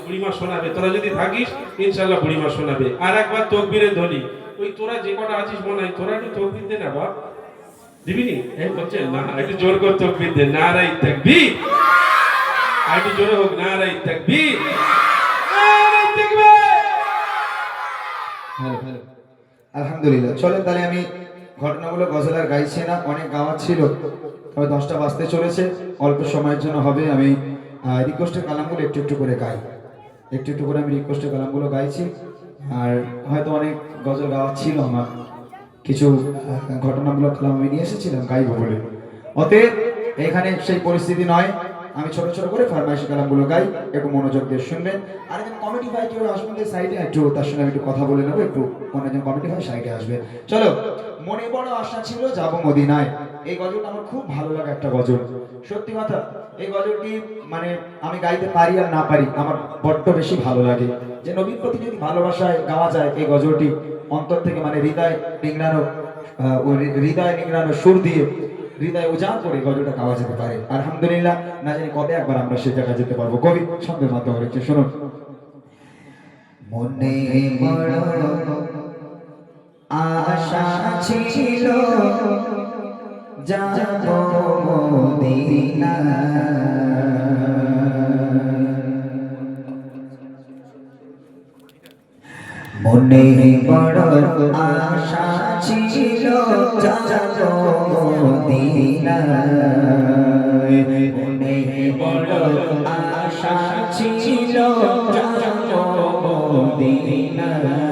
বুড়িমা শোনাবে, তোরা যদি থাকিস ইনশাল্লাহ বুড়িমা শোনাবে। আর একবার তকবীরের ধ্বনি, ওই তোরা যে কটা আছিস মনে হয় তোরা একটু তকবীর দে না বাপ, দিবি নি? বলছে না, একটু জোর করে তকবীর দে, নারায়ে তাকবীর, একটু জোরে হোক, নারায়ে তাকবীর, নারায়ে তাকবীর। আলহামদুলিল্লাহ। চলেন তাহলে আমি ঘটনাগুলো গজল আর গাইছি না, অনেক গাওয়া ছিল, তবে 10টা বাজতে চলেছে, অল্প সময়ের জন্য হবে। আমি রিকোয়েস্টের কালামগুলো একটু একটু করে গাই, একটু একটু করে আমি রিকোয়েস্টের কালামগুলো গাইছি। আর হয়তো অনেক গজল গাওয়া ছিল আমার, কিছু ঘটনামূলক কালাম আমি নিয়ে এসেছিলাম গাইবো বলে। অতএব এখানে সেই পরিস্থিতি নয়, আমি ছোট ছোট করে ফরমাইশি কালামগুলো গাই, একটু মনোযোগ দিয়ে শুনবেন। আর একজন কমিটি ভাই কেউ আসবেন সাইডে, একটু তার সঙ্গে আমি একটু কথা বলে নেবো, একটু একজন কমিটি ভাই সাইডে আসবে। চলো। মনে বড় আশা ছিল যাব মদিনায়, এই গজলটা আমার খুব ভালো লাগে একটা গজল, সত্যি কথা। এই গজলটি মানে আমি গাইতে পারি আর না পারি, আমার বড্ড বেশি ভালো লাগে। যে নবীর প্রতি যদি ভালোবাসায় গাওয়া যায় এই গজলটি, অন্তর থেকে মানে হৃদয় নিংড়ানো, হৃদয় নিংড়ানো সুর দিয়ে হৃদয় উজাড় করে গজলটা গাওয়া যেতে পারে। আলহামদুলিল্লাহ, না জানি কবে একবার আমরা সে জায়গায় যেতে পারবো। কবি ছন্দের মাধ্যমে লিখছে, শুনুন। মনে বড় আশা ছিল যাব মদিনা, মনে বড় আশা ছিল যাব মদিনা, মনে বড় আশা ছিল যাব মদিনা।